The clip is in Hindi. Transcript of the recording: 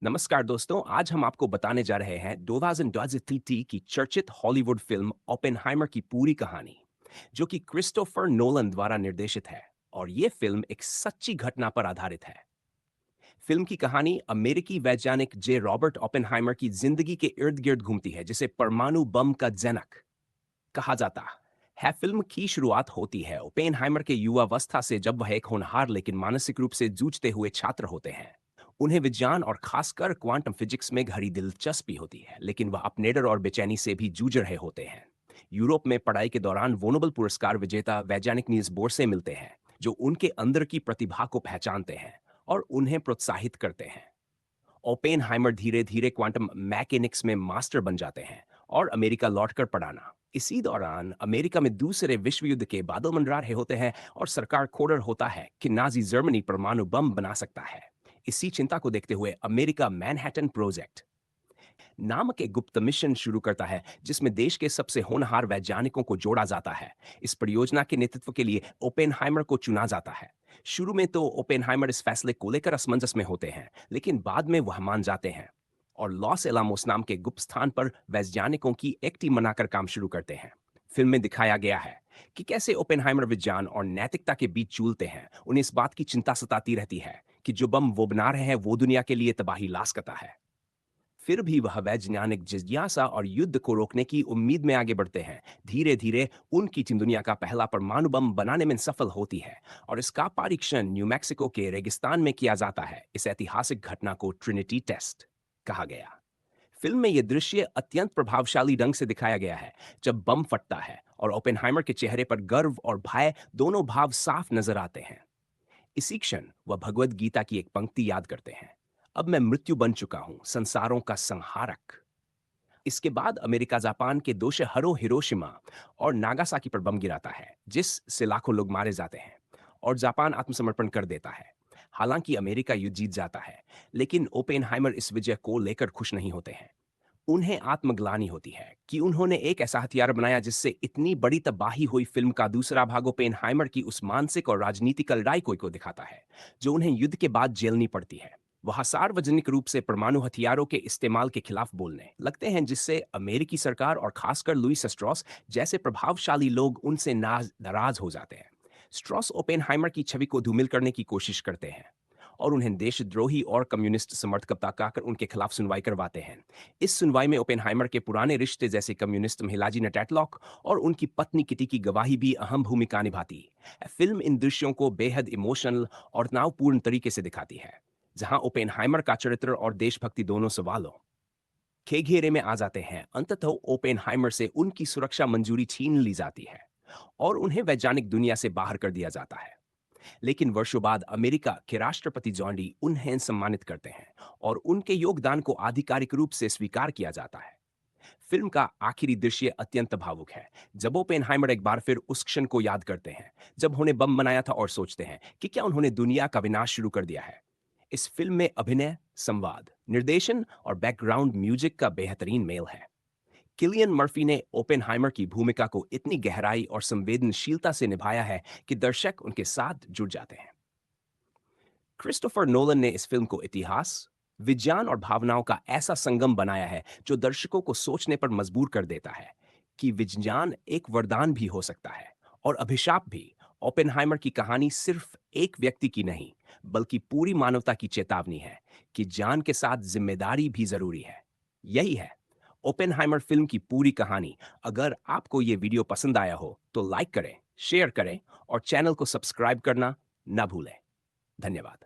नमस्कार दोस्तों, आज हम आपको बताने जा रहे हैं 2023 की चर्चित हॉलीवुड फिल्म ओपेनहाइमर की पूरी कहानी, जो कि क्रिस्टोफर नोलन द्वारा निर्देशित है और ये फिल्म एक सच्ची घटना पर आधारित है। फिल्म की कहानी अमेरिकी वैज्ञानिक जे रॉबर्ट ओपेनहाइमर की जिंदगी के इर्द-गिर्द घूमती है, जिसे परमाणु बम का जनक कहा जाता है। फिल्म की शुरुआत होती है ओपेनहाइमर के युवावस्था से, जब वह एक होनहार लेकिन मानसिक रूप से जूझते हुए छात्र होते हैं। उन्हें विज्ञान और खासकर क्वांटम फिजिक्स में गहरी दिलचस्पी होती है, लेकिन वह अपने डर और बेचैनी से भी जूझ रहे होते हैं। यूरोप में पढ़ाई के दौरान वो नोबेल पुरस्कार विजेता वैज्ञानिक नील्स बोर से मिलते हैं, जो उनके अंदर की प्रतिभा को पहचानते हैं और उन्हें प्रोत्साहित करते हैं। ओपेनहाइमर धीरे धीरे क्वांटम मैकेनिक्स में मास्टर बन जाते हैं और अमेरिका लौटकर पढ़ाना। इसी दौरान अमेरिका में दूसरे विश्व युद्ध के बादल मंडरा रहे होते हैं और सरकार को डर होता है कि नाजी जर्मनी परमाणु बम बना सकता है। इसी चिंता को देखते हुए अमेरिका मैनहट्टन प्रोजेक्ट नामक एक गुप्त मिशन शुरू करता है, जिसमें देश के सबसे होनहार वैज्ञानिकों को जोड़ा जाता है। इस परियोजना के नेतृत्व के लिए ओपेनहाइमर को चुना जाता है। शुरू में तो ओपेनहाइमर इस फैसले को लेकर असमंजस में होते हैं, लेकिन बाद में वह मान जाते हैं और लॉस एलामोस नाम के गुप्त स्थान पर वैज्ञानिकों की एक टीम बनाकर काम शुरू करते हैं। फिल्म में दिखाया गया है कि कैसे ओपेनहाइमर विज्ञान और नैतिकता के बीच झूलते हैं। उन्हें इस बात की चिंता सताती रहती है कि जो बम वो बना रहे हैं वो दुनिया के लिए तबाही ला सकता है। फिर भी वह वैज्ञानिक जिज्ञासा और युद्ध को रोकने की उम्मीद में आगे बढ़ते हैं। धीरे धीरे उनकी टीम दुनिया का पहला परमाणु बम बनाने में सफल होती है और इसका परीक्षण न्यू मैक्सिको के रेगिस्तान में किया जाता है। इस ऐतिहासिक घटना को ट्रिनिटी टेस्ट कहा गया। फिल्म में यह दृश्य अत्यंत प्रभावशाली ढंग से दिखाया गया है, जब बम फटता है और ओपेनहाइमर के चेहरे पर गर्व और भय दोनों भाव साफ नजर आते हैं। इसी क्षण वह भगवद गीता की एक पंक्ति याद करते हैं, अब मैं मृत्यु बन चुका हूं, संसारों का संहारक। इसके बाद अमेरिका जापान के दो शहरों हिरोशिमा और नागासाकी पर बम गिराता है, जिस से लाखों लोग मारे जाते हैं और जापान आत्मसमर्पण कर देता है। हालांकि अमेरिका युद्ध जीत जाता है, लेकिन ओपेनहाइमर इस विजय को लेकर खुश नहीं होते हैं। उन्हें आत्मग्लानि होती है कि उन्होंने एक ऐसा हथियार बनाया जिससे इतनी बड़ी तबाही हुई। फिल्म का दूसरा भाग ओपेनहाइमर की उस मानसिक और राजनीतिक लड़ाई को दिखाता है, जो उन्हें युद्ध के बाद झेलनी पड़ती है। वह सार्वजनिक रूप से परमाणु हथियारों के इस्तेमाल के खिलाफ बोलने लगते हैं, जिससे अमेरिकी सरकार और खासकर लुइस स्ट्रॉस जैसे प्रभावशाली लोग उनसे नाराज हो जाते हैं। स्ट्रॉस ओपेनहाइमर की छवि को धूमिल करने की कोशिश करते हैं और उन्हें देशद्रोही और कम्युनिस्ट समर्थक बताकर उनके खिलाफ सुनवाई करवाते हैं। इस सुनवाई में ओपेनहाइमर के पुराने रिश्ते जैसे कम्युनिस्ट महिला जीना टैटलॉक और उनकी पत्नी किटी की गवाही भी अहम भूमिका निभाती। फिल्म इन दृश्यों को बेहद इमोशनल और तनावपूर्ण तरीके से दिखाती है, जहां ओपेनहाइमर का चरित्र और देशभक्ति दोनों सवालों के घेरे में आ जाते हैं। अंततः ओपेनहाइमर से उनकी सुरक्षा मंजूरी छीन ली जाती है और उन्हें वैज्ञानिक दुनिया से बाहर कर दिया जाता है। लेकिन वर्षों बाद अमेरिका के राष्ट्रपति जॉन डी उन्हें सम्मानित करते हैं और उनके योगदान को आधिकारिक रूप से स्वीकार किया जाता है। फिल्म का आखिरी दृश्य अत्यंत भावुक है, जब ओपेनहाइमर एक बार फिर उस क्षण को याद करते हैं जब उन्होंने बम बनाया था और सोचते हैं कि क्या उन्होंने दुनिया का विनाश शुरू कर दिया है। इस फिल्म में अभिनय, संवाद, निर्देशन और बैकग्राउंड म्यूजिक का बेहतरीन मेल है। किलियन मर्फी ने ओपेनहाइमर की भूमिका को इतनी गहराई और संवेदनशीलता से निभाया है कि दर्शक उनके साथ जुड़ जाते हैं। क्रिस्टोफर नोलन ने इस फिल्म को इतिहास, विज्ञान और भावनाओं का ऐसा संगम बनाया है, जो दर्शकों को सोचने पर मजबूर कर देता है कि विज्ञान एक वरदान भी हो सकता है और अभिशाप भी। ओपेनहाइमर की कहानी सिर्फ एक व्यक्ति की नहीं, बल्कि पूरी मानवता की चेतावनी है कि जान के साथ जिम्मेदारी भी जरूरी है। यही है ओपेनहाइमर फिल्म की पूरी कहानी। अगर आपको ये वीडियो पसंद आया हो तो लाइक करें, शेयर करें और चैनल को सब्सक्राइब करना ना भूलें। धन्यवाद।